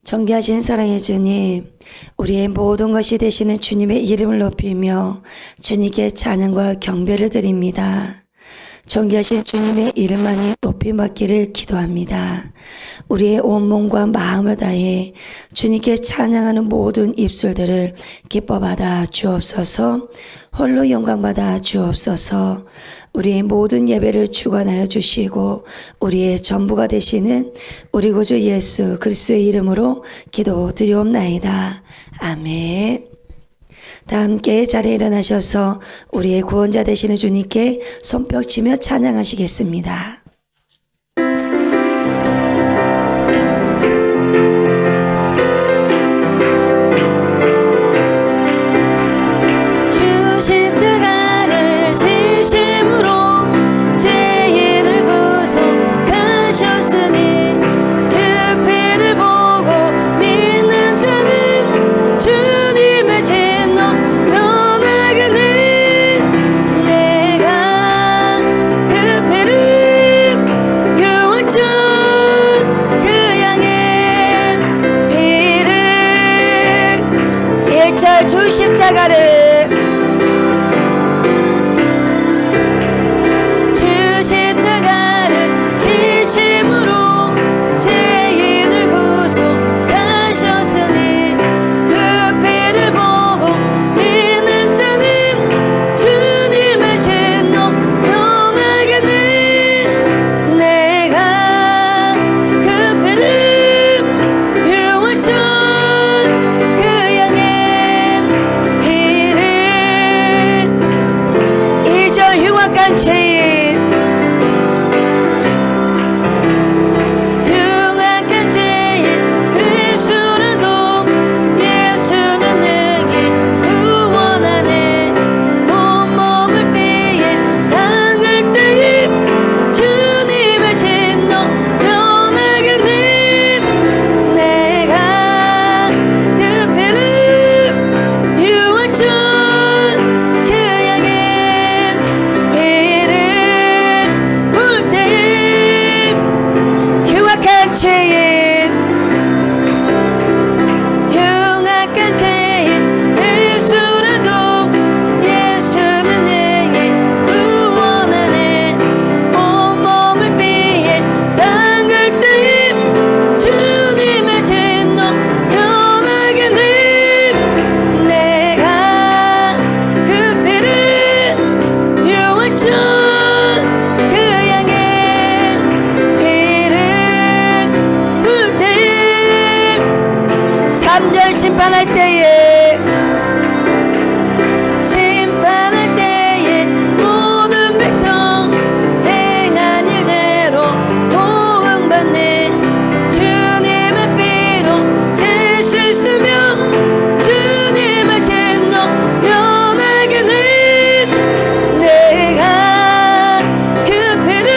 존귀하신 사랑의 주님, 우리의 모든 것이 되시는 주님의 이름을 높이며 주님께 찬양과 경배를 드립니다. 존귀하신 주님의 이름만이 높임받기를 기도합니다. 우리의 온몸과 마음을 다해 주님께 찬양하는 모든 입술들을 기뻐받아 주옵소서. 홀로 영광받아 주옵소서. 우리의 모든 예배를 주관하여 주시고 우리의 전부가 되시는 우리 구주 예수 그리스도의 이름으로 기도드리옵나이다. 아멘. 다 함께 자리에 일어나셔서 우리의 구원자 되시는 주님께 손뼉치며 찬양하시겠습니다. 주 십자가를 지심으로 죄인을 구속하셨으니 그 피를 보고 믿는 자는 주님의 진노 면하겠네. 내가 그 피를 유월절 그 양의 피를 1절 주 십자가를 심판할 때에 모든 백성 행한 일대로 보응받네. 주님의 피로 죄 씻으며 주님의 진노 면하겠네. 내가 그 피를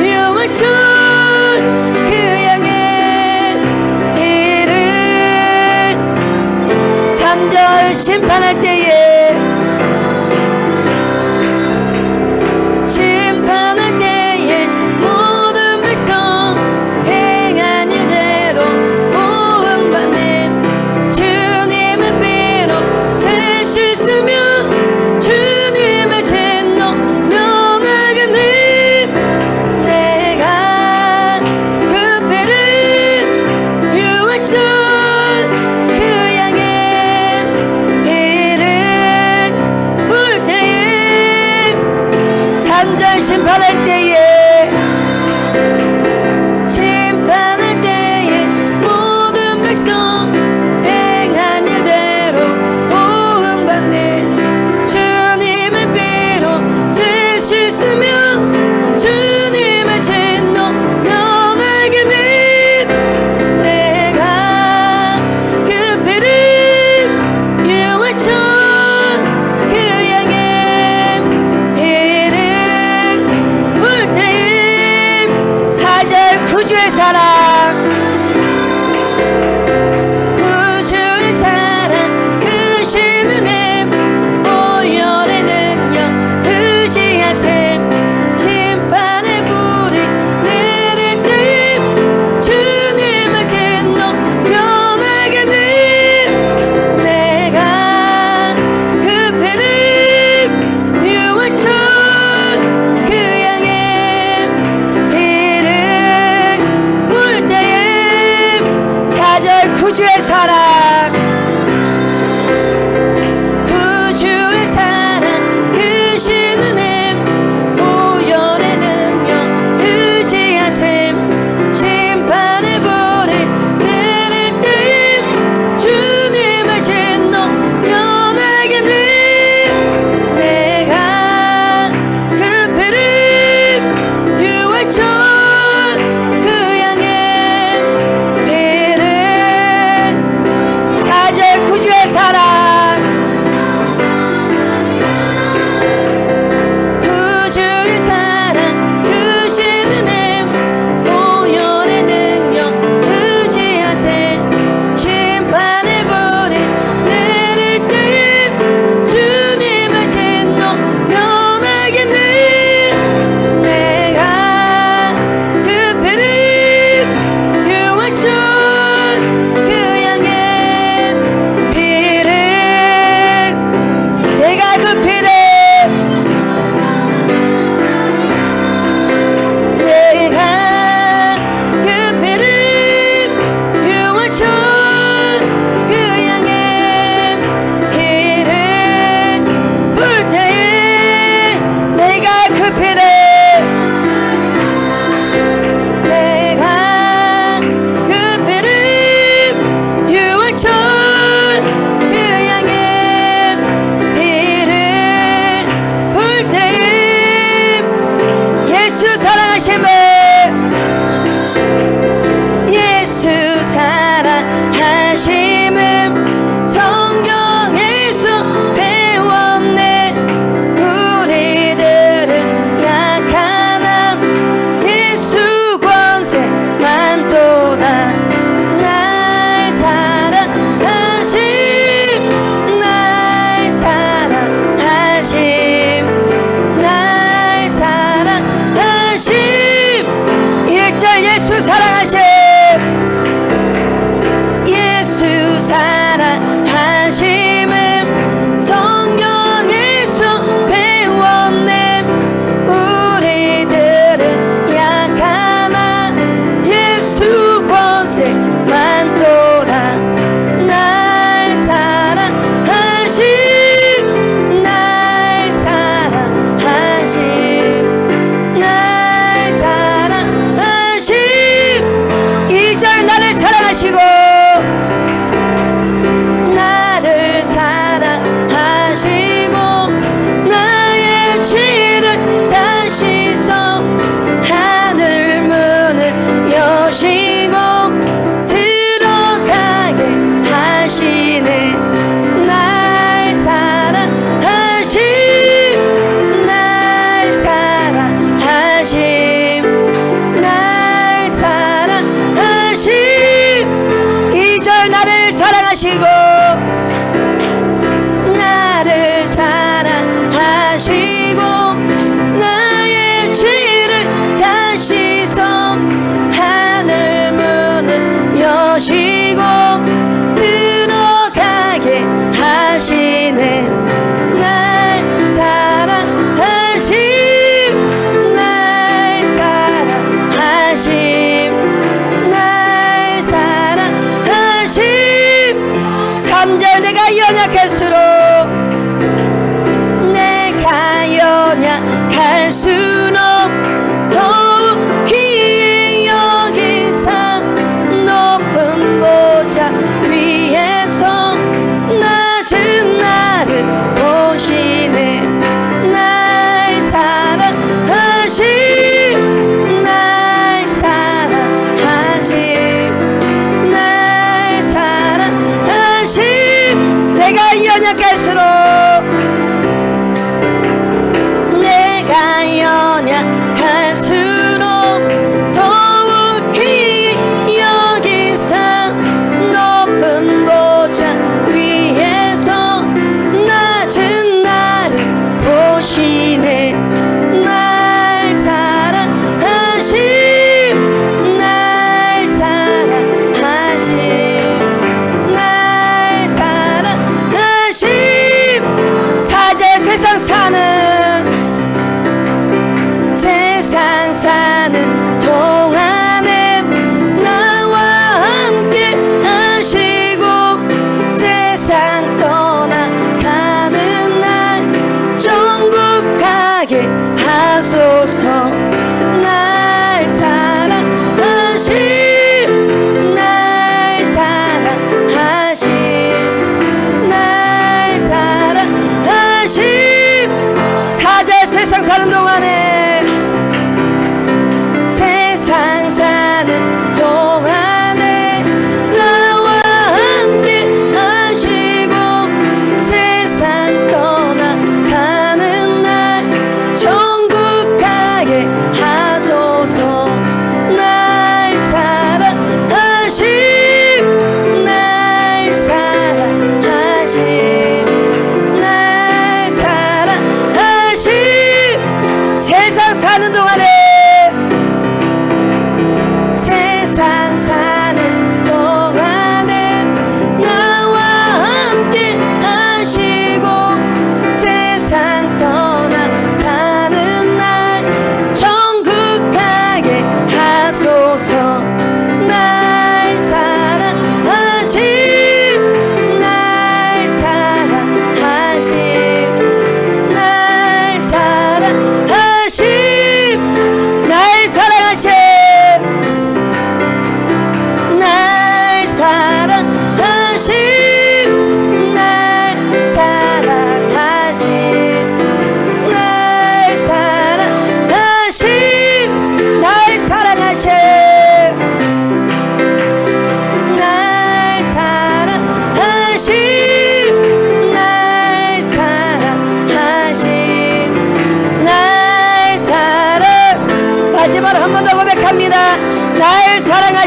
유월절 그 양의 피를 3절 심판할 때에 모든 백성 행한 일대로 보응받네. 주님의 피로 죄 씻으며 주님의 진노 면하겠네. 내가 그 피를 유월절 그 양의 피를 구주의 사랑 구주의 사랑 크신 은혜 보혈의 능력 의지하셈 심판의 불이 내릴 때 주님의 진노 면하겠네 내가 그 피를 유월절 그 양의 피를 사절 구주의 사랑 구주의 사랑 크신 은혜 보혈의 능력 의지하세 심판의 불이 내릴 때 주님의 진노 면하겠네 내가 그 피를 유월절 그 양의 피를 내가 그 피를 내가 그 피를 유월절 그 양의 피를 불 때에 내가 그 피를 내가 그 피를 유월절 그 양의 피를 불 때에 예수 사랑하심을 예수 사랑하심을 성경에서 배웠네 우리들은 약하나 예수 권세 많도다 날 사랑하심 날 사랑하심 날 사랑하심 1절 예수 사랑하심 예수 사랑하심을 성경에서 배웠네 우리들은 약하나 예수 권세 많도다 날 사랑하심 날 사랑하심 날 사랑하심 2절 나를 사랑하시고 나를 사랑하시고 나의 죄를 다시 서 하늘 문을 여시고 들어가게 하시네 날 사랑하심 날 사랑하심 날 사랑하심 2절 나를 사랑하시고 나를 사랑하시고 나의 죄를 다시 서 하늘 문을 여시고 들어가게 하시네 날 사랑하심 날 사랑하심 날 사랑하심 4절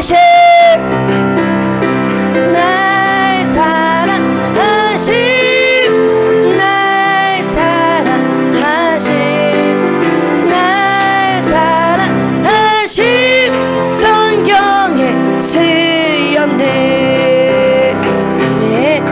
사랑하신 날 사랑하신 날 사랑하신 날 사랑하신 성경에 쓰였네. 아멘.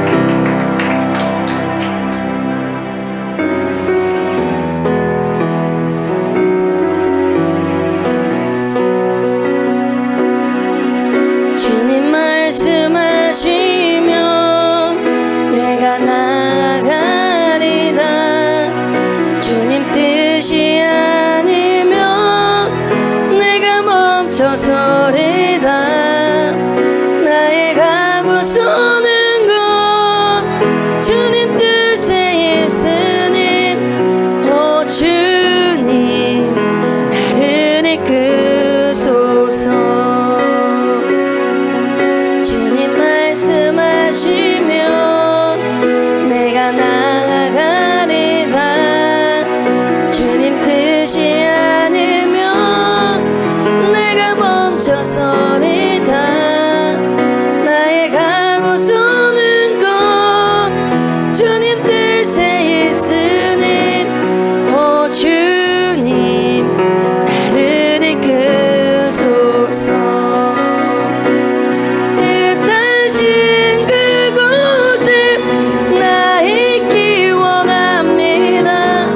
주님 말씀하시면 내가 나아가리다. 주님 뜻이 아니면 내가 멈춰서리다. 나의 가고 서는 것 주님 뜻에 있으니 오 주님 나를 이끄소서. 주님 말씀하시면 내가 나아가리다. 주님 뜻이 아니면 내가 멈춰서리다. 나의 가고 서는 것 주님 뜻에 있으니 오 주님 나를 이끄소서. 뜻하신 그곳에 나 있기 원합니다.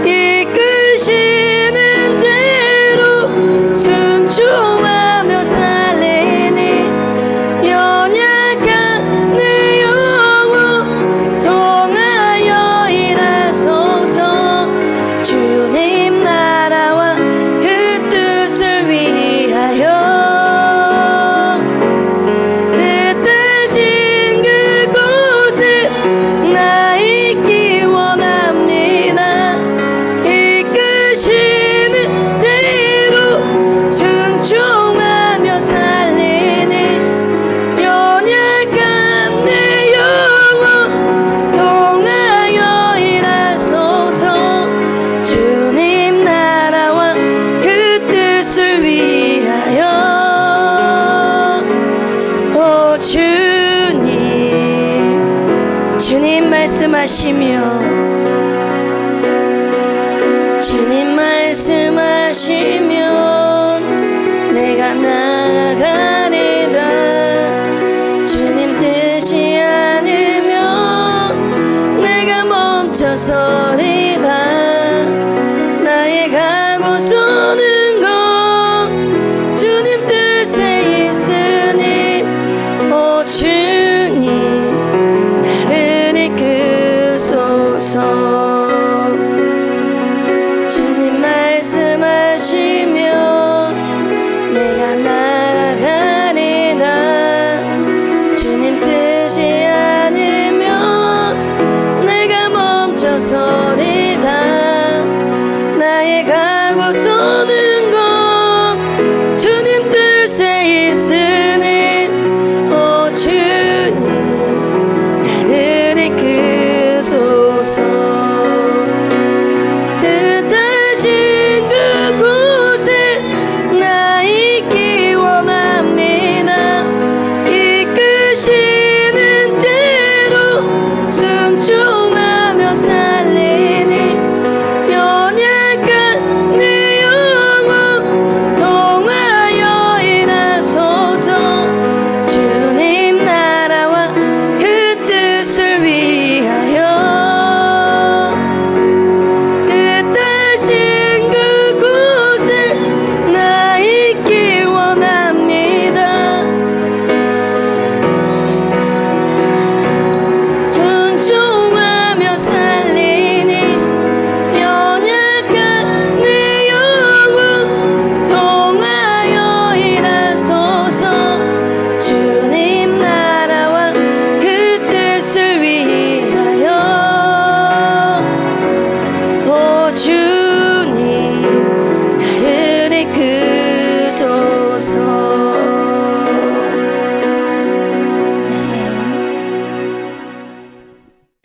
이끄시는 대로 순종하며 살리니 연약한 내 영혼 통하여 일하소서. 주님 나라와 그 뜻을 위하여 뜻하신 그곳에 나 있기 원합니다. 이끄시는 대로 순종하며 살리니 연약한 내 영혼 통하여 일하소서. 주님 나라와 그 뜻을 위하여 오 주님 말씀하시면 주님 말씀하시면 내가 나아가리다. 주님 뜻이 아니면 내가 멈춰서리다. 나의 가고 서는 것 주님 뜻에 있으니 오 주님 나를 이끄소서. 주님 말씀하시면 내가 나아가리다. 주님 뜻이 아니면 내가 멈춰서리다. 나의 가고 서는 것 주님 뜻에 있으니 오 주님 나를 이끄소서. 뜻하신 그곳에 나 있기 원합니다. 이끄시는 대로 순종하며 살리니 연약한 내 영혼 통하여 일하소서. 주님 나라와 그 뜻을 위하여 뜻하신 그곳에 나 있기 원합니다. 순종하며 살리니 연약한 내 영혼 통하여 일하소서. 주님 나라와 그 뜻을 위하여 오 주님 나를 이끄소서.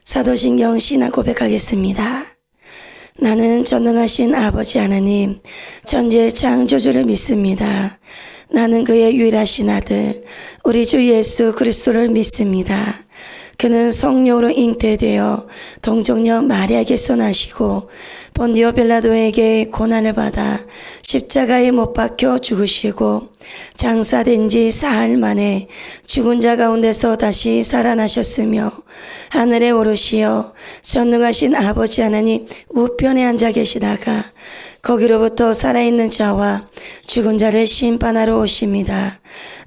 사도신경 신앙 고백하겠습니다. 나는 전능하신 아버지 하나님 천지의 창조주를 믿습니다. 나는 그의 유일하신 아들 우리 주 예수 그리스도를 믿습니다. 그는 성령으로 잉태되어 동정녀 마리아에게서 나시고 본디오 빌라도에게 고난을 받아 십자가에 못 박혀 죽으시고 장사된 지 사흘 만에 죽은 자 가운데서 다시 살아나셨으며 하늘에 오르시어 전능하신 아버지 하나님 우편에 앉아 계시다가 거기로부터 살아있는 자와 죽은 자를 심판하러 오십니다.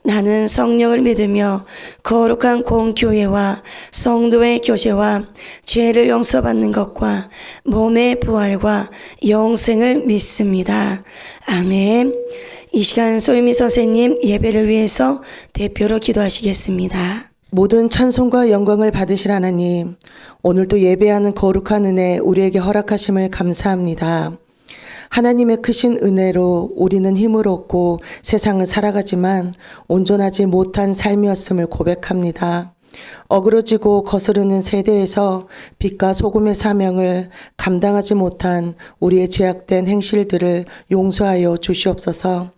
나는 성령을 믿으며 거룩한 공교회와 성도의 교제와 죄를 용서받는 것과 몸의 부활과 영생을 믿습니다. 아멘. 이 시간 소유미 선생님 예배를 위해서 대표로 기도하시겠습니다. 모든 찬송과 영광을 받으실 하나님, 오늘도 예배하는 거룩한 은혜 우리에게 허락하심을 감사합니다. 하나님의 크신 은혜로 우리는 힘을 얻고 세상을 살아가지만 온전하지 못한 삶이었음을 고백합니다. 어그러지고 거스르는 세대에서 빛과 소금의 사명을 감당하지 못한 우리의 죄악된 행실들을 용서하여 주시옵소서.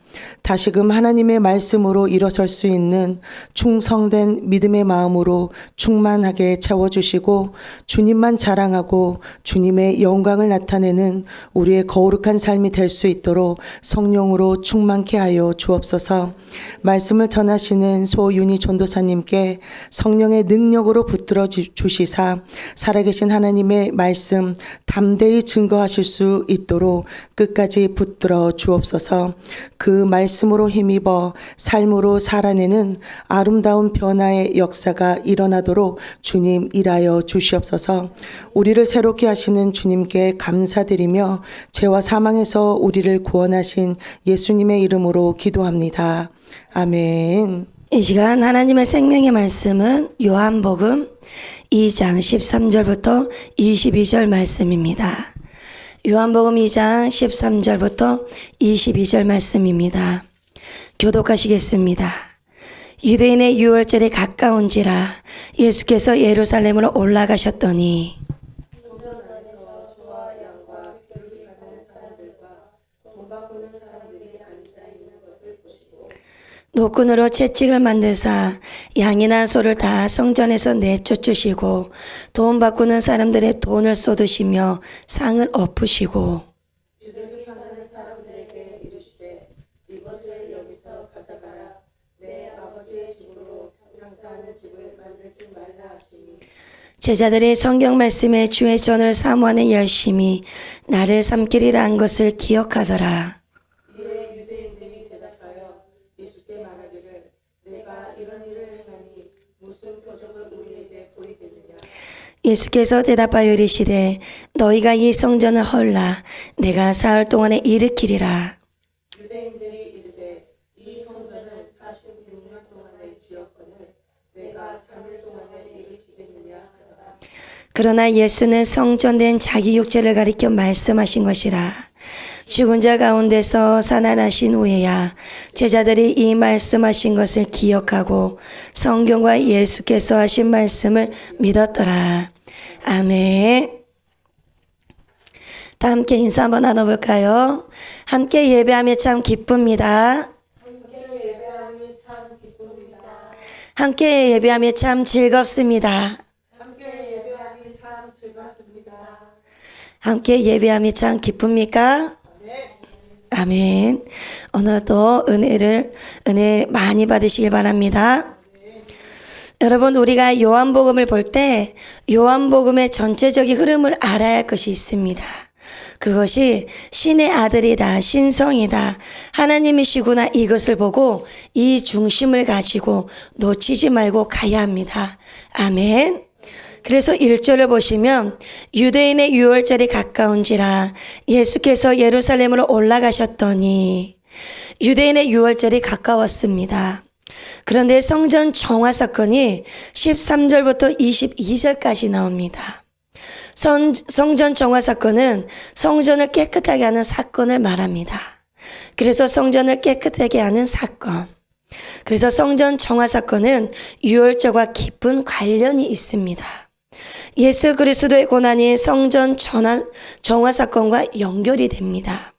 다시금 하나님의 말씀으로 일어설 수 있는 충성된 믿음의 마음으로 충만하게 채워주시고 주님만 자랑하고 주님의 영광을 나타내는 우리의 거룩한 삶이 될 수 있도록 성령으로 충만케 하여 주옵소서. 말씀을 전하시는 소윤희 전도사님께 성령의 능력으로 붙들어 주시사 살아계신 하나님의 말씀 담대히 증거하실 수 있도록 끝까지 붙들어 주옵소서. 그 말씀으로 힘입어 삶으로 살아내는 아름다운 변화의 역사가 일어나도록 주님 일하여 주시옵소서. 우리를 새롭게 하시는 주님께 감사드리며 죄와 사망에서 우리를 구원하신 예수님의 이름으로 기도합니다. 아멘. 이 시간 하나님의 생명의 말씀은 요한복음 2장 13절부터 22절 말씀입니다. 요한복음 2장 13절부터 22절 말씀입니다. 교독하시겠습니다. 유대인의 유월절이 가까운지라 예수께서 예루살렘으로 올라가셨더니 노끈으로 채찍을 만드사 양이나 소를 다 성전에서 내쫓으시고 돈 바꾸는 사람들의 돈을 쏟으시며 상을 엎으시고 주들기 파는 사람들에게 이르시되 이것을 여기서 가져가라. 내 아버지의 집으로 장사하는 집을 만들지 말라 하시니 제자들이 성경 말씀에 주의 전을 사모하는 열심히 나를 삼키리라 한 것을 기억하더라. 이에 유대인들이 대답하여 예수께 말하기를 내가 이런 일을 행하니 무슨 표적을 우리에게 보이겠느냐. 예수께서 대답하여 이르시되 너희가 이 성전을 헐라 내가 사흘 동안에 일으키리라. 유대인들이 이르되 이 성전을 46년 동안에 지었거늘 내가 3일 동안에 일으키겠느냐 하더라. 그러나 예수는 성전된 자기 육체를 가리켜 말씀하신 것이라. 죽은 자 가운데서 살아나신 후에야 제자들이 이 말씀하신 것을 기억하고 성경과 예수께서 하신 말씀을 믿었더라. 아멘. 다 함께 인사 한번 나눠볼까요? 함께 예배하며 참 기쁩니다. 함께 예배하며 참 즐겁습니다. 함께 예배함이 참 기쁩니까? 아멘. 오늘도 은혜 많이 받으시길 바랍니다. 여러분, 우리가 요한복음을 볼 때 요한복음의 전체적인 흐름을 알아야 할 것이 있습니다. 그것이 신의 아들이다, 신성이다, 하나님이시구나, 이것을 보고 이 중심을 가지고 놓치지 말고 가야 합니다. 아멘. 그래서 1절을 보시면 유대인의 유월절이 가까운지라 예수께서 예루살렘으로 올라가셨더니 유대인의 유월절이 가까웠습니다. 그런데 성전 정화 사건이 13절부터 22절까지 나옵니다. 성전 정화 사건은 성전을 깨끗하게 하는 사건을 말합니다. 그래서 성전을 깨끗하게 하는 사건. 그래서 성전 정화 사건은 유월절과 깊은 관련이 있습니다. 예수 그리스도의 고난이 성전 정화 사건과 연결이 됩니다.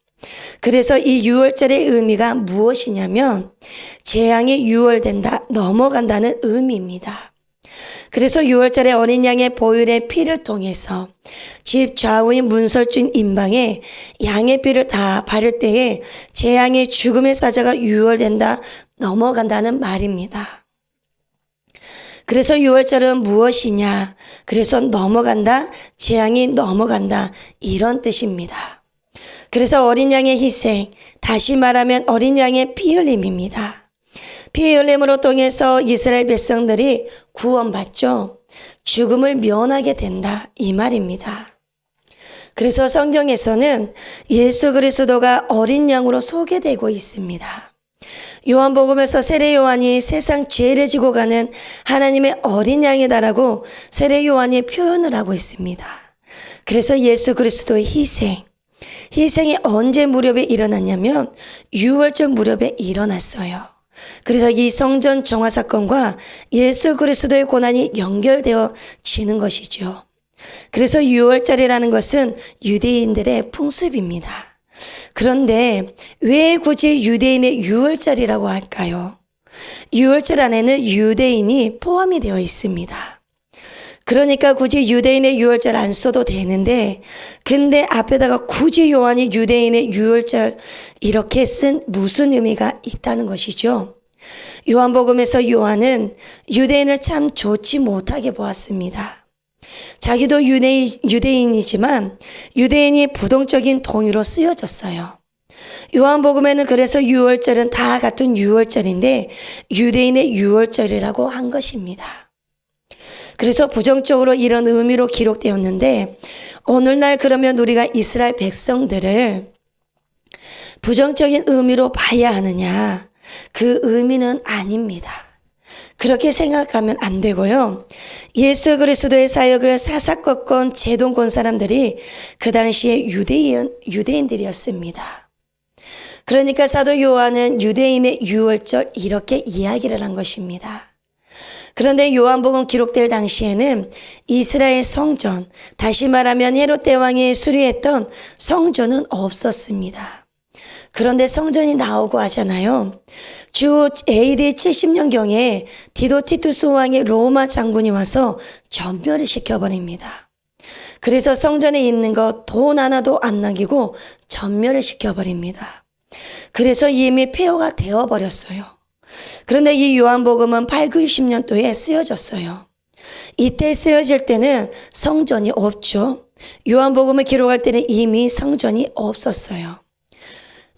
그래서 이 유월절의 의미가 무엇이냐면 재앙이 유월된다, 넘어간다는 의미입니다. 그래서 유월절에 어린 양의 보혈의 피를 통해서 집 좌우인 문설주인 임방에 양의 피를 다 바를 때에 재앙의 죽음의 사자가 유월된다, 넘어간다는 말입니다. 그래서 유월절은 무엇이냐? 그래서 넘어간다, 재앙이 넘어간다, 이런 뜻입니다. 그래서 어린 양의 희생, 다시 말하면 어린 양의 피 흘림입니다. 피 흘림으로 통해서 이스라엘 백성들이 구원받죠. 죽음을 면하게 된다, 이 말입니다. 그래서 성경에서는 예수 그리스도가 어린 양으로 소개되고 있습니다. 요한복음에서 세례 요한이 세상 죄를 지고 가는 하나님의 어린 양이다라고 세례 요한이 표현을 하고 있습니다. 그래서 예수 그리스도의 희생이 언제 무렵에 일어났냐면 유월절 무렵에 일어났어요. 그래서 이 성전 정화 사건과 예수 그리스도의 고난이 연결되어지는 것이죠. 그래서 유월절이라는 것은 유대인들의 풍습입니다. 그런데 왜 굳이 유대인의 유월절이라고 할까요? 유월절 안에는 유대인이 포함이 되어 있습니다. 그러니까 굳이 유대인의 유월절 안 써도 되는데, 근데 앞에다가 굳이 요한이 유대인의 유월절 이렇게 쓴 무슨 의미가 있다는 것이죠. 요한복음에서 요한은 유대인을 참 좋지 못하게 보았습니다. 자기도 유대인이지만 유대인이 부동적인 동의로 쓰여졌어요. 요한복음에는 그래서 유월절은 다 같은 유월절인데 유대인의 유월절이라고 한 것입니다. 그래서 부정적으로 이런 의미로 기록되었는데, 오늘날 그러면 우리가 이스라엘 백성들을 부정적인 의미로 봐야 하느냐? 그 의미는 아닙니다. 그렇게 생각하면 안 되고요. 예수 그리스도의 사역을 사사건건 제동건 사람들이 그 당시에 유대인들이었습니다. 그러니까 사도 요한은 유대인의 유월절 이렇게 이야기를 한 것입니다. 그런데 요한복음 기록될 당시에는 이스라엘 성전, 다시 말하면 헤롯 대왕이 수리했던 성전은 없었습니다. 그런데 성전이 나오고 하잖아요. 주 AD 70년경에 디도 티투스 왕의 로마 장군이 와서 전멸을 시켜버립니다. 그래서 성전에 있는 것 돈 하나도 안 남기고 전멸을 시켜버립니다. 그래서 이미 폐허가 되어버렸어요. 그런데 이 요한복음은 8, 9, 0년도에 쓰여졌어요. 이때 쓰여질 때는 성전이 없죠. 요한복음을 기록할 때는 이미 성전이 없었어요.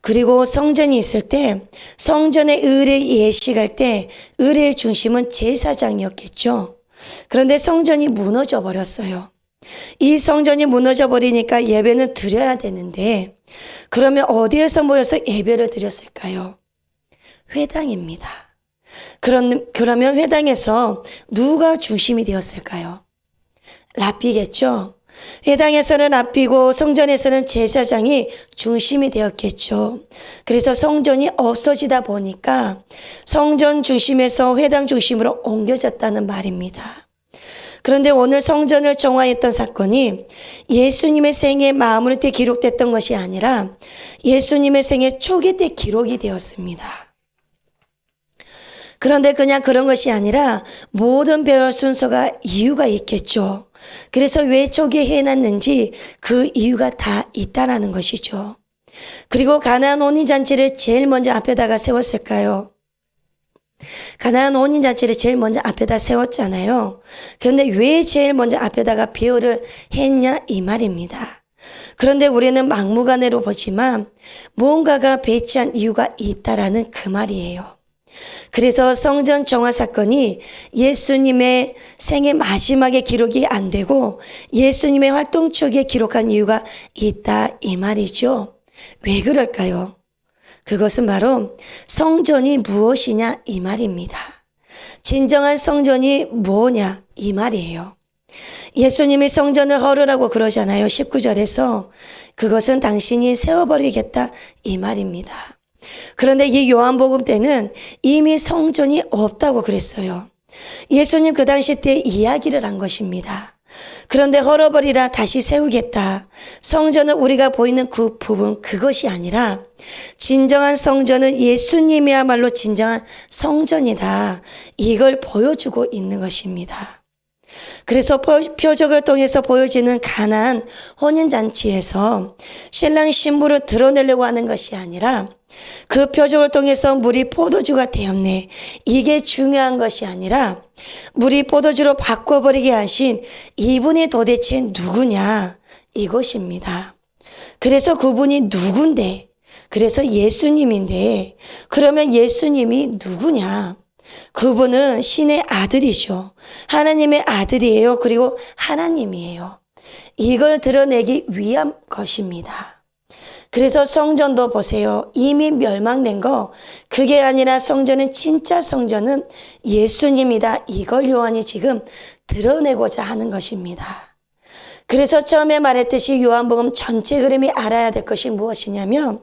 그리고 성전이 있을 때 성전의 의례 예식할 때 의례의 중심은 제사장이었겠죠. 그런데 성전이 무너져 버렸어요. 이 성전이 무너져 버리니까 예배는 드려야 되는데, 그러면 어디에서 모여서 예배를 드렸을까요? 회당입니다. 그러면 회당에서 누가 중심이 되었을까요? 랍비겠죠. 회당에서는 랍비고 성전에서는 제사장이 중심이 되었겠죠. 그래서 성전이 없어지다 보니까 성전 중심에서 회당 중심으로 옮겨졌다는 말입니다. 그런데 오늘 성전을 정화했던 사건이 예수님의 생애 마무리 때 기록됐던 것이 아니라 예수님의 생애 초기 때 기록이 되었습니다. 그런데 그냥 그런 것이 아니라 모든 배열 순서가 이유가 있겠죠. 그래서 왜 초기에 해놨는지 그 이유가 다 있다라는 것이죠. 그리고 가나안 혼인잔치를 제일 먼저 앞에다가 세웠을까요? 가나안 혼인잔치를 제일 먼저 앞에다 세웠잖아요. 그런데 왜 제일 먼저 앞에다가 배열을 했냐 이 말입니다. 그런데 우리는 막무가내로 보지만 무언가가 배치한 이유가 있다라는 그 말이에요. 그래서 성전 정화 사건이 예수님의 생애 마지막에 기록이 안 되고 예수님의 활동 초기에 기록한 이유가 있다 이 말이죠. 왜 그럴까요? 그것은 바로 성전이 무엇이냐 이 말입니다. 진정한 성전이 뭐냐 이 말이에요. 예수님이 성전을 헐으라고 그러잖아요. 19절에서 그것은 당신이 세워버리겠다 이 말입니다. 그런데 이 요한복음 때는 이미 성전이 없다고 그랬어요. 예수님 그 당시 때 이야기를 한 것입니다. 그런데 헐어버리라 다시 세우겠다. 성전은 우리가 보이는 그 부분 그것이 아니라 진정한 성전은 예수님이야말로 진정한 성전이다. 이걸 보여주고 있는 것입니다. 그래서 표적을 통해서 보여지는 가나안 혼인잔치에서 신랑 신부를 드러내려고 하는 것이 아니라 그 표적을 통해서 물이 포도주가 되었네. 이게 중요한 것이 아니라 물이 포도주로 바꿔버리게 하신 이분이 도대체 누구냐 이것입니다. 그래서 그분이 누군데? 그래서 예수님인데 그러면 예수님이 누구냐? 그분은 신의 아들이죠. 하나님의 아들이에요. 그리고 하나님이에요. 이걸 드러내기 위한 것입니다. 그래서 성전도 보세요. 이미 멸망된 거 그게 아니라 성전은 진짜 성전은 예수님이다. 이걸 요한이 지금 드러내고자 하는 것입니다. 그래서 처음에 말했듯이 요한복음 전체 그림이 알아야 될 것이 무엇이냐면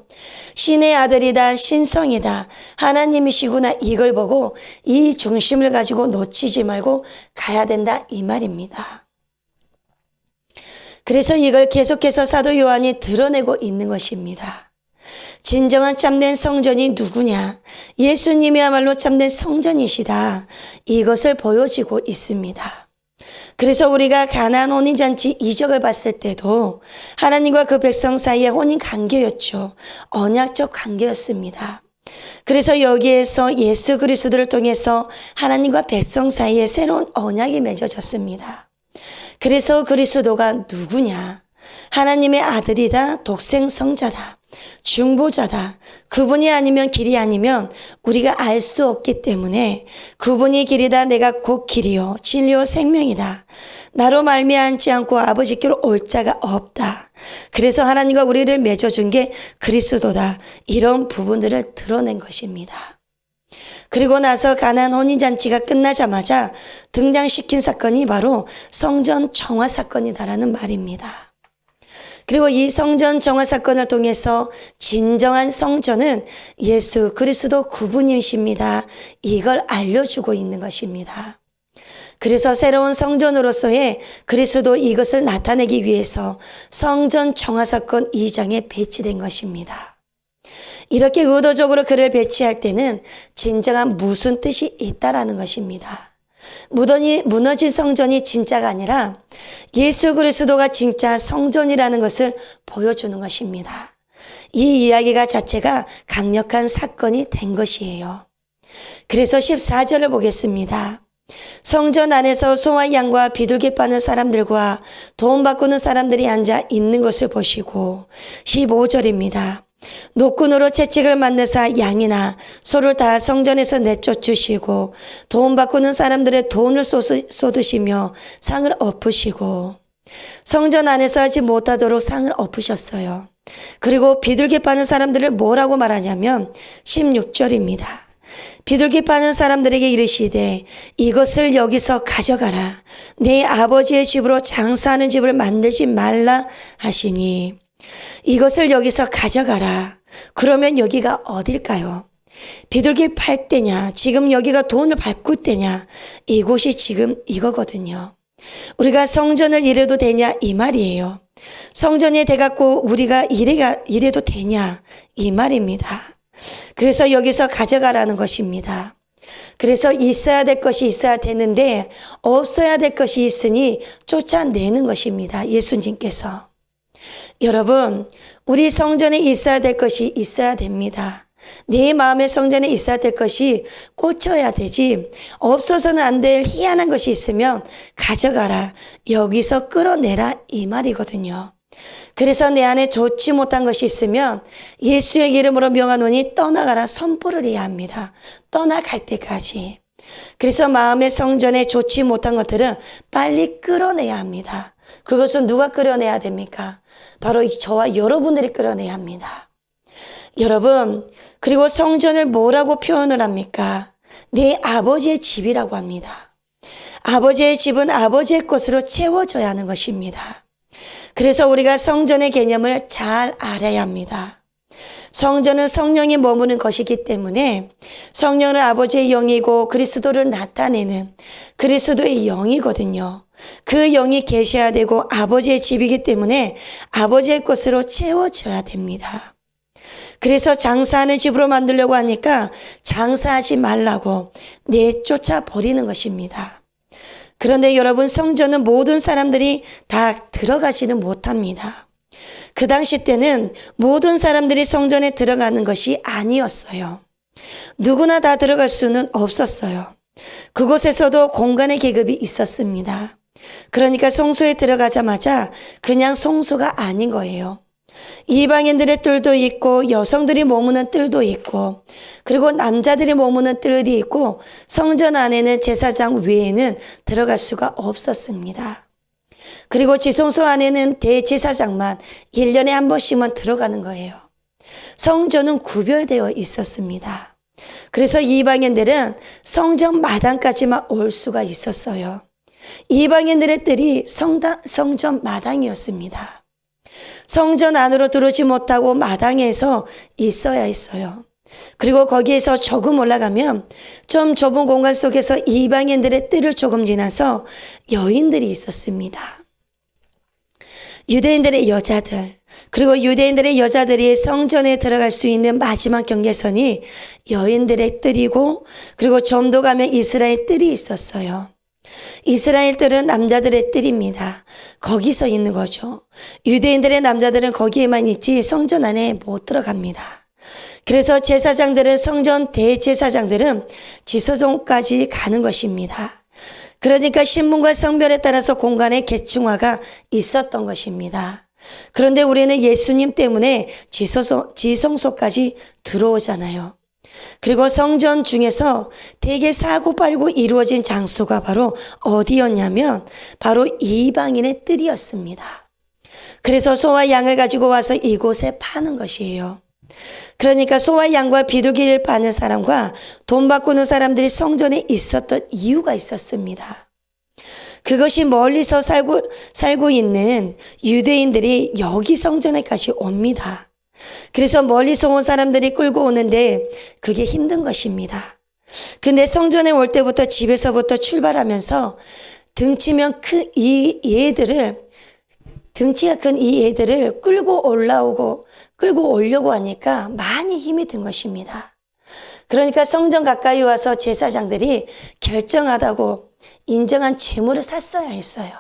신의 아들이다. 신성이다. 하나님이시구나. 이걸 보고 이 중심을 가지고 놓치지 말고 가야 된다. 이 말입니다. 그래서 이걸 계속해서 사도 요한이 드러내고 있는 것입니다. 진정한 참된 성전이 누구냐? 예수님이야말로 참된 성전이시다. 이것을 보여지고 있습니다. 그래서 우리가 가나안 혼인잔치 이적을 봤을 때도 하나님과 그 백성 사이의 혼인 관계였죠. 언약적 관계였습니다. 그래서 여기에서 예수 그리스도를 통해서 하나님과 백성 사이에 새로운 언약이 맺어졌습니다. 그래서 그리스도가 누구냐? 하나님의 아들이다. 독생성자다. 중보자다. 그분이 아니면 길이 아니면 우리가 알 수 없기 때문에 그분이 길이다. 내가 곧 길이요 진리요 생명이다. 나로 말미암지 않고 아버지께로 올 자가 없다. 그래서 하나님과 우리를 맺어준 게 그리스도다. 이런 부분들을 드러낸 것입니다. 그리고 나서 가나안 혼인잔치가 끝나자마자 등장시킨 사건이 바로 성전 정화 사건이다라는 말입니다. 그리고 이 성전 정화 사건을 통해서 진정한 성전은 예수 그리스도 그분이십니다. 이걸 알려주고 있는 것입니다. 그래서 새로운 성전으로서의 그리스도 이것을 나타내기 위해서 성전 정화 사건 2장에 배치된 것입니다. 이렇게 의도적으로 그를 배치할 때는 진정한 무슨 뜻이 있다라는 것입니다. 무너진 성전이 진짜가 아니라 예수 그리스도가 진짜 성전이라는 것을 보여주는 것입니다. 이 이야기가 자체가 강력한 사건이 된 것이에요. 그래서 14절을 보겠습니다. 성전 안에서 소와 양과 비둘기 파는 사람들과 돈 바꾸는 사람들이 앉아 있는 것을 보시고 15절입니다. 노끈으로 채찍을 만드사 양이나 소를 다 성전에서 내쫓으시고 돈 바꾸는 사람들의 돈을 쏟으시며 상을 엎으시고 성전 안에서 하지 못하도록 상을 엎으셨어요. 그리고 비둘기 파는 사람들을 뭐라고 말하냐면 16절입니다. 비둘기 파는 사람들에게 이르시되 이것을 여기서 가져가라. 내 아버지의 집으로 장사하는 집을 만들지 말라 하시니 이것을 여기서 가져가라. 그러면 여기가 어딜까요? 비둘기 팔 때냐? 지금 여기가 돈을 밟을 때냐? 이곳이 지금 이거거든요. 우리가 성전을 이래도 되냐? 이 말이에요. 성전이 돼갖고 우리가 이래도 되냐? 이 말입니다. 그래서 여기서 가져가라는 것입니다. 그래서 있어야 될 것이 있어야 되는데 없어야 될 것이 있으니 쫓아내는 것입니다. 예수님께서. 여러분, 우리 성전에 있어야 될 것이 있어야 됩니다. 네 마음의 성전에 있어야 될 것이 꽂혀야 되지 없어서는 안 될 희한한 것이 있으면 가져가라. 여기서 끌어내라 이 말이거든요. 그래서 내 안에 좋지 못한 것이 있으면 예수의 이름으로 명하노니 떠나가라 선포를 해야 합니다. 떠나갈 때까지. 그래서 마음의 성전에 좋지 못한 것들은 빨리 끌어내야 합니다. 그것은 누가 끌어내야 됩니까? 바로 저와 여러분들이 끌어내야 합니다. 여러분, 그리고 성전을 뭐라고 표현을 합니까? 내 아버지의 집이라고 합니다. 아버지의 집은 아버지의 것으로 채워져야 하는 것입니다. 그래서 우리가 성전의 개념을 잘 알아야 합니다. 성전은 성령이 머무는 것이기 때문에 성령은 아버지의 영이고 그리스도를 나타내는 그리스도의 영이거든요. 그 영이 계셔야 되고 아버지의 집이기 때문에 아버지의 것으로 채워져야 됩니다. 그래서 장사하는 집으로 만들려고 하니까 장사하지 말라고 내쫓아 버리는 것입니다. 그런데 여러분, 성전은 모든 사람들이 다 들어가지는 못합니다. 그 당시 때는 모든 사람들이 성전에 들어가는 것이 아니었어요. 누구나 다 들어갈 수는 없었어요. 그곳에서도 공간의 계급이 있었습니다. 그러니까 성소에 들어가자마자 그냥 성소가 아닌 거예요. 이방인들의 뜰도 있고 여성들이 머무는 뜰도 있고 그리고 남자들이 머무는 뜰이 있고 성전 안에는 제사장 외에는 들어갈 수가 없었습니다. 그리고 지성소 안에는 대제사장만 1년에 한 번씩만 들어가는 거예요. 성전은 구별되어 있었습니다. 그래서 이방인들은 성전 마당까지만 올 수가 있었어요. 이방인들의 뜰이 성전 마당이었습니다. 성전 안으로 들어오지 못하고 마당에서 있어야 했어요. 그리고 거기에서 조금 올라가면 좀 좁은 공간 속에서 이방인들의 뜰을 조금 지나서 여인들이 있었습니다. 유대인들의 여자들, 그리고 유대인들의 여자들이 성전에 들어갈 수 있는 마지막 경계선이 여인들의 뜰이고 그리고 좀 더 가면 이스라엘 뜰이 있었어요. 이스라엘 뜰은 남자들의 뜰입니다. 거기서 있는 거죠. 유대인들의 남자들은 거기에만 있지 성전 안에 못 들어갑니다. 그래서 제사장들은 성전 대제사장들은 지소송까지 가는 것입니다. 그러니까 신분과 성별에 따라서 공간의 계층화가 있었던 것입니다. 그런데 우리는 예수님 때문에 지성소까지 들어오잖아요. 그리고 성전 중에서 되게 사고팔고 이루어진 장소가 바로 어디였냐면 바로 이방인의 뜰이었습니다. 그래서 소와 양을 가지고 와서 이곳에 파는 것이에요. 그러니까 소와 양과 비둘기를 파는 사람과 돈 바꾸는 사람들이 성전에 있었던 이유가 있었습니다. 그것이 멀리서 살고 있는 유대인들이 여기 성전에까지 옵니다. 그래서 멀리서 온 사람들이 끌고 오는데 그게 힘든 것입니다. 근데 성전에 올 때부터 집에서부터 출발하면서 덩치가 큰 이 애들을 끌고 오려고 하니까 많이 힘이 든 것입니다. 그러니까 성전 가까이 와서 제사장들이 결정하다고 인정한 재물을 샀어야 했어요.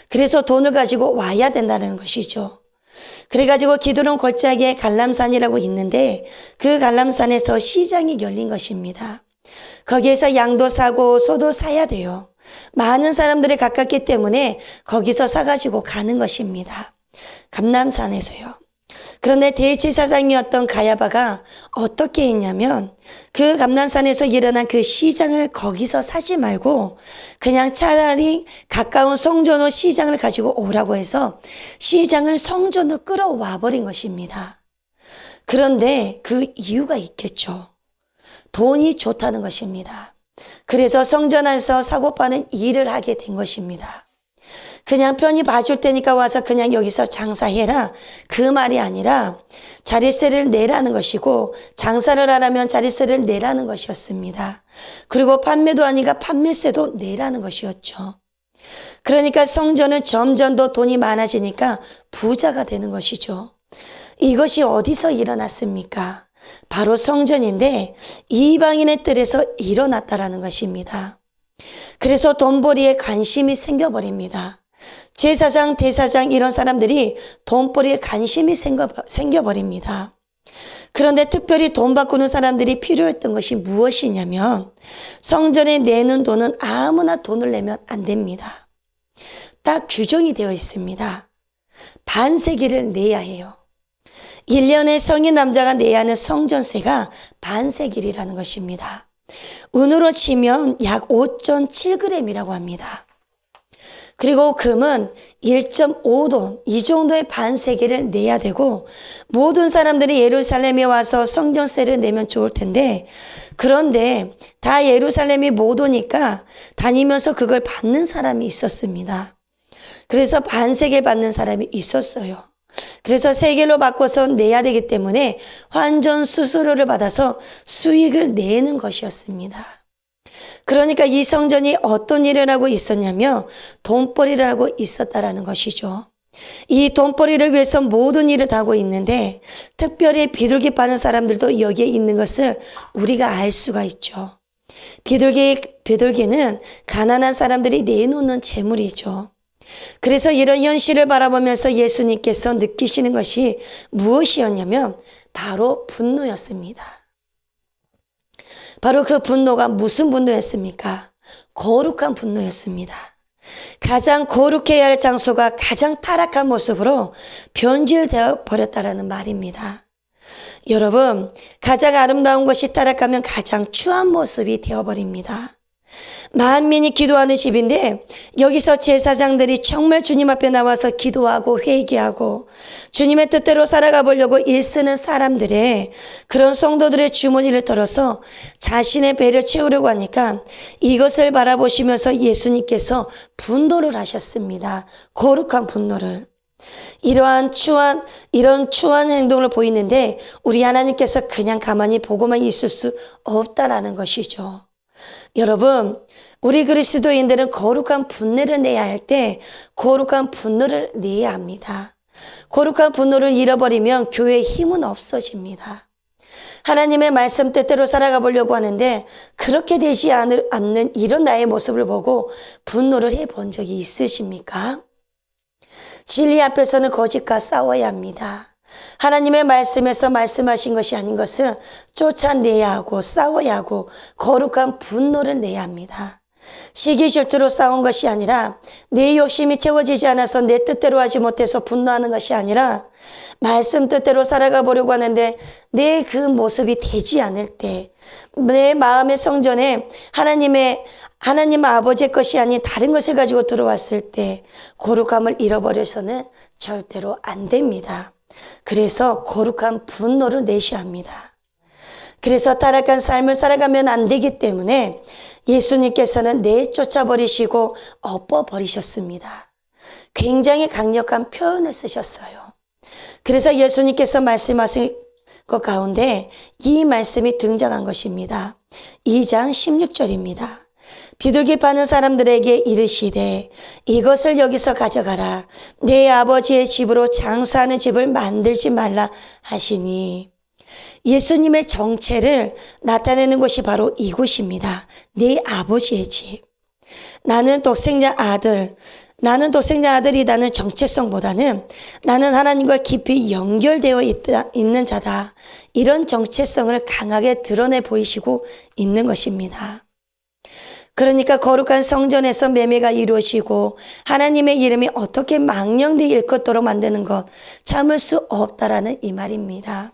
그래서 돈을 가지고 와야 된다는 것이죠. 그래가지고 기드론 골짜기에 갈람산이라고 있는데 그 갈람산에서 시장이 열린 것입니다. 거기에서 양도 사고 소도 사야 돼요. 많은 사람들이 가깝기 때문에 거기서 사가지고 가는 것입니다. 감람산에서요. 그런데 대제사장이었던 가야바가 어떻게 했냐면 그 감람산에서 일어난 그 시장을 거기서 사지 말고 그냥 차라리 가까운 성전으로 시장을 가지고 오라고 해서 시장을 성전으로 끌어와 버린 것입니다. 그런데 그 이유가 있겠죠. 돈이 좋다는 것입니다. 그래서 성전 안에서 사고파는 일을 하게 된 것입니다. 그냥 편히 봐줄 테니까 와서 그냥 여기서 장사해라, 그 말이 아니라 자릿세를 내라는 것이고 장사를 하려면 자릿세를 내라는 것이었습니다. 그리고 판매도 아니라 판매세도 내라는 것이었죠. 그러니까 성전은 점점 더 돈이 많아지니까 부자가 되는 것이죠. 이것이 어디서 일어났습니까? 바로 성전인데 이방인의 뜰에서 일어났다라는 것입니다. 그래서 돈벌이에 관심이 생겨버립니다. 제사장, 대사장 이런 사람들이 돈벌이에 관심이 생겨버립니다. 그런데 특별히 돈 바꾸는 사람들이 필요했던 것이 무엇이냐면 성전에 내는 돈은 아무나 돈을 내면 안 됩니다. 딱 규정이 되어 있습니다. 반세기를 내야 해요. 1년에 성인 남자가 내야 하는 성전세가 반세길이라는 것입니다. 은으로 치면 약 5.7g이라고 합니다. 그리고 금은 1.5돈, 이 정도의 반세기를 내야 되고 모든 사람들이 예루살렘에 와서 성전세를 내면 좋을 텐데 그런데 다 예루살렘이 못 오니까 다니면서 그걸 받는 사람이 있었습니다. 그래서 반세기를 받는 사람이 있었어요. 그래서 세겔로 바꿔서 내야 되기 때문에 환전 수수료를 받아서 수익을 내는 것이었습니다. 그러니까 이 성전이 어떤 일을 하고 있었냐면 돈벌이를 하고 있었다라는 것이죠. 이 돈벌이를 위해서 모든 일을 다 하고 있는데 특별히 비둘기 파는 사람들도 여기에 있는 것을 우리가 알 수가 있죠. 비둘기는 가난한 사람들이 내놓는 재물이죠. 그래서 이런 현실을 바라보면서 예수님께서 느끼시는 것이 무엇이었냐면 바로 분노였습니다. 바로 그 분노가 무슨 분노였습니까? 거룩한 분노였습니다. 가장 거룩해야 할 장소가 가장 타락한 모습으로 변질되어 버렸다라는 말입니다. 여러분, 가장 아름다운 것이 타락하면 가장 추한 모습이 되어버립니다. 만민이 기도하는 집인데 여기서 제사장들이 정말 주님 앞에 나와서 기도하고 회개하고 주님의 뜻대로 살아가 보려고 일쓰는 사람들의 그런 성도들의 주머니를 털어서 자신의 배를 채우려고 하니까 이것을 바라보시면서 예수님께서 분노를 하셨습니다. 거룩한 분노를. 이런 추한 행동을 보이는데 우리 하나님께서 그냥 가만히 보고만 있을 수 없다라는 것이죠. 여러분, 우리 그리스도인들은 거룩한 분노를 내야 할 때 거룩한 분노를 내야 합니다. 거룩한 분노를 잃어버리면 교회의 힘은 없어집니다. 하나님의 말씀 뜻대로 살아가 보려고 하는데 그렇게 되지 않는 이런 나의 모습을 보고 분노를 해본 적이 있으십니까? 진리 앞에서는 거짓과 싸워야 합니다. 하나님의 말씀에서 말씀하신 것이 아닌 것은 쫓아내야 하고 싸워야 하고 거룩한 분노를 내야 합니다. 시기 질투로 싸운 것이 아니라 내 욕심이 채워지지 않아서 내 뜻대로 하지 못해서 분노하는 것이 아니라 말씀 뜻대로 살아가 보려고 하는데 내 그 모습이 되지 않을 때 내 마음의 성전에 하나님 아버지의 것이 아닌 다른 것을 가지고 들어왔을 때 거룩함을 잃어버려서는 절대로 안 됩니다. 그래서 거룩한 분노를 내셔야 합니다. 그래서 타락한 삶을 살아가면 안 되기 때문에 예수님께서는 내쫓아버리시고 엎어버리셨습니다. 굉장히 강력한 표현을 쓰셨어요. 그래서 예수님께서 말씀하신 것 가운데 이 말씀이 등장한 것입니다. 2장 16절입니다. 비둘기 파는 사람들에게 이르시되 이것을 여기서 가져가라. 내 아버지의 집으로 장사하는 집을 만들지 말라 하시니 예수님의 정체를 나타내는 곳이 바로 이곳입니다. 내 아버지의 집. 나는 독생자 아들이라는 정체성보다는 나는 하나님과 깊이 연결되어 있는 자다. 이런 정체성을 강하게 드러내 보이시고 있는 것입니다. 그러니까 거룩한 성전에서 매매가 이루어지고 하나님의 이름이 어떻게 망령되이 일컫도록 만드는 것 참을 수 없다라는 이 말입니다.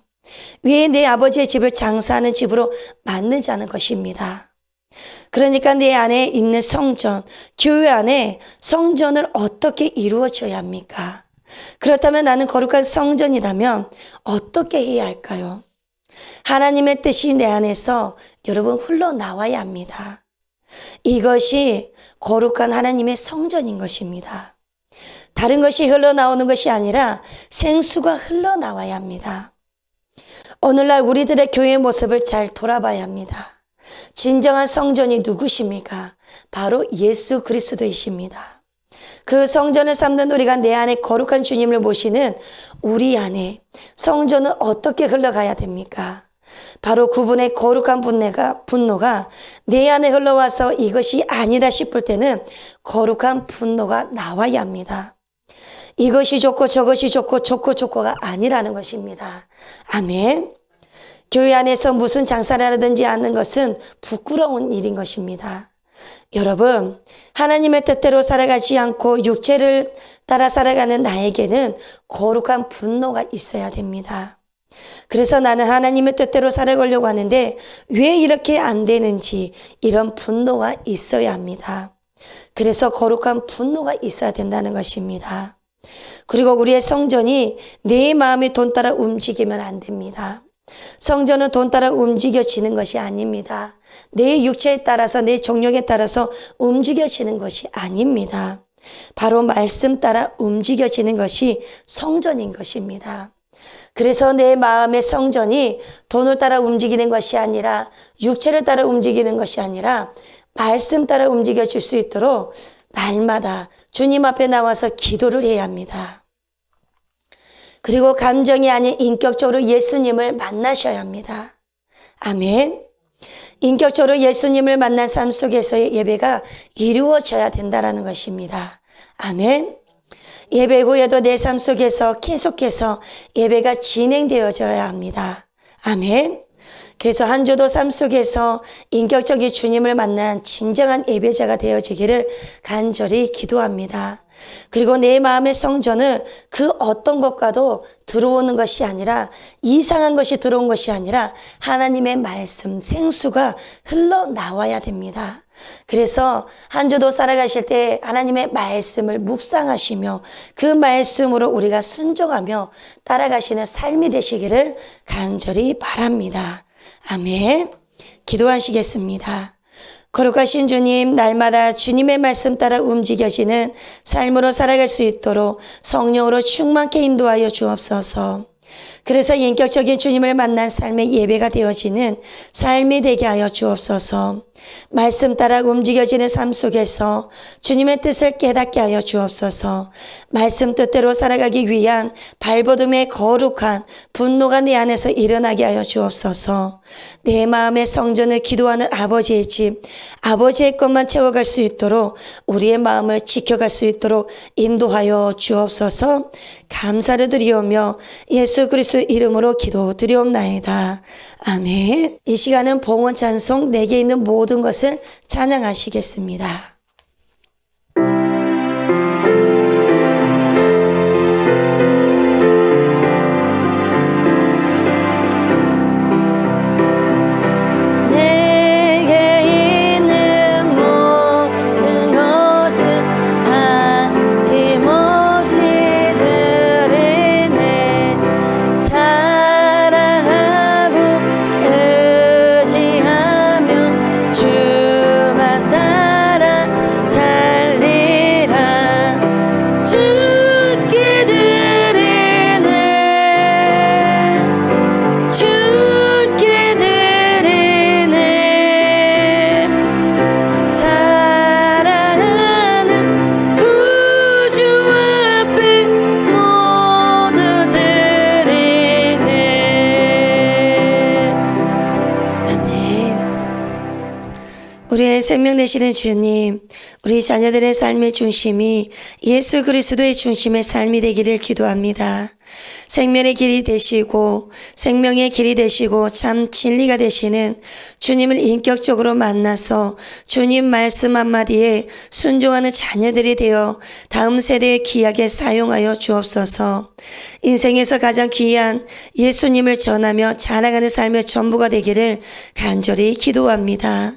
왜 내 아버지의 집을 장사하는 집으로 만들자는 것입니다. 그러니까 내 안에 있는 성전, 교회 안에 성전을 어떻게 이루어져야 합니까? 그렇다면 나는 거룩한 성전이라면 어떻게 해야 할까요? 하나님의 뜻이 내 안에서 여러분 흘러나와야 합니다. 이것이 거룩한 하나님의 성전인 것입니다. 다른 것이 흘러나오는 것이 아니라 생수가 흘러나와야 합니다. 오늘날 우리들의 교회의 모습을 잘 돌아봐야 합니다. 진정한 성전이 누구십니까? 바로 예수 그리스도이십니다. 그 성전을 삼는 우리가 내 안에 거룩한 주님을 모시는 우리 안에 성전은 어떻게 흘러가야 됩니까? 바로 그분의 거룩한 분노가 내 안에 흘러와서 이것이 아니다 싶을 때는 거룩한 분노가 나와야 합니다. 이것이 좋고 저것이 좋고가 아니라는 것입니다. 아멘. 교회 안에서 무슨 장사를 하든지 하는 것은 부끄러운 일인 것입니다. 여러분, 하나님의 뜻대로 살아가지 않고 육체를 따라 살아가는 나에게는 거룩한 분노가 있어야 됩니다. 그래서 나는 하나님의 뜻대로 살아가려고 하는데 왜 이렇게 안 되는지 이런 분노가 있어야 합니다. 그래서 거룩한 분노가 있어야 된다는 것입니다. 그리고 우리의 성전이 내 마음이 돈 따라 움직이면 안 됩니다. 성전은 돈 따라 움직여지는 것이 아닙니다. 내 육체에 따라서 내 정욕에 따라서 움직여지는 것이 아닙니다. 바로 말씀 따라 움직여지는 것이 성전인 것입니다. 그래서 내 마음의 성전이 돈을 따라 움직이는 것이 아니라 육체를 따라 움직이는 것이 아니라 말씀 따라 움직여질 수 있도록 날마다 주님 앞에 나와서 기도를 해야 합니다. 그리고 감정이 아닌 인격적으로 예수님을 만나셔야 합니다. 아멘. 인격적으로 예수님을 만난 삶 속에서의 예배가 이루어져야 된다는 것입니다. 아멘. 예배 후에도 내 삶 속에서 계속해서 예배가 진행되어져야 합니다. 아멘. 그래서 한 주도 삶 속에서 인격적인 주님을 만난 진정한 예배자가 되어지기를 간절히 기도합니다. 그리고 내 마음의 성전을 그 어떤 것과도 들어오는 것이 아니라 이상한 것이 들어온 것이 아니라 하나님의 말씀 생수가 흘러나와야 됩니다. 그래서 한 주도 살아가실 때 하나님의 말씀을 묵상하시며 그 말씀으로 우리가 순종하며 따라가시는 삶이 되시기를 간절히 바랍니다. 아멘. 기도하시겠습니다. 거룩하신 주님, 날마다 주님의 말씀 따라 움직여지는 삶으로 살아갈 수 있도록 성령으로 충만케 인도하여 주옵소서. 그래서 인격적인 주님을 만난 삶의 예배가 되어지는 삶이 되게 하여 주옵소서. 말씀 따라 움직여지는 삶 속에서 주님의 뜻을 깨닫게 하여 주옵소서. 말씀 뜻대로 살아가기 위한 발버둥의 거룩한 분노가 내 안에서 일어나게 하여 주옵소서. 내 마음의 성전을 기도하는 아버지의 집, 아버지의 것만 채워갈 수 있도록 우리의 마음을 지켜갈 수 있도록 인도하여 주옵소서. 감사를 드리오며 예수 그리스도 이름으로 기도드리옵나이다. 아멘. 이 시간은 봉헌 찬송 내게 있는 모든 것을 찬양하시겠습니다. 내게 있는 모든 것을 아낌없이 드리네. 사랑하고 의지하며 주만 따라 살리라. 주께 드리네. 주께 드리네. 사랑하는 구주 앞에 모두 드리네. 아멘. 우리의 생명 되시는 주님, 우리 자녀들의 삶의 중심이 예수 그리스도의 중심의 삶이 되기를 기도합니다. 생명의 길이 되시고 생명의 길이 되시고 참 진리가 되시는 주님을 인격적으로 만나서 주님 말씀 한마디에 순종하는 자녀들이 되어 다음 세대에 귀하게 사용하여 주옵소서. 인생에서 가장 귀한 예수님을 전하며 자라가는 삶의 전부가 되기를 간절히 기도합니다.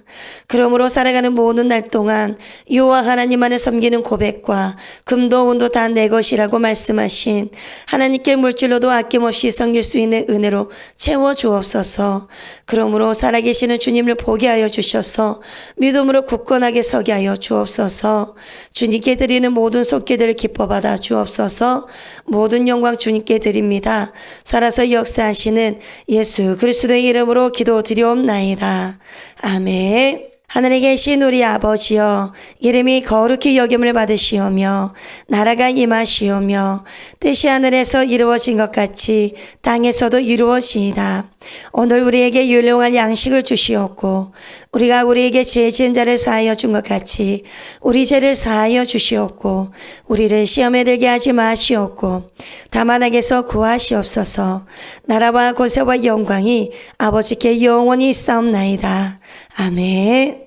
그러므로 살아가는 모든 날 동안 여호와 하나님만을 섬기는 고백과 금도 은도 다 내 것이라고 말씀하신 하나님께 물질로도 아낌없이 섬길 수 있는 은혜로 채워 주옵소서. 그러므로 살아계시는 주님을 보게 하여 주셔서 믿음으로 굳건하게 서게 하여 주옵소서. 주님께 드리는 모든 속기들을 기뻐받아 주옵소서. 모든 영광 주님께 드립니다. 살아서 역사하시는 예수 그리스도의 이름으로 기도드리옵나이다. 아멘. 하늘에 계신 우리 아버지여, 이름이 거룩히 여김을 받으시오며 나라가 임하시오며 뜻이 하늘에서 이루어진 것 같이 땅에서도 이루어지이다. 오늘 우리에게 율용할 양식을 주시옵고 우리가 우리에게 죄 지은 자를 사하여 준 것 같이 우리 죄를 사하여 주시옵고 우리를 시험에 들게 하지 마시옵고 다만 악에서 구하시옵소서. 나라와 권세와 영광이 아버지께 영원히 있사옵나이다. 아멘.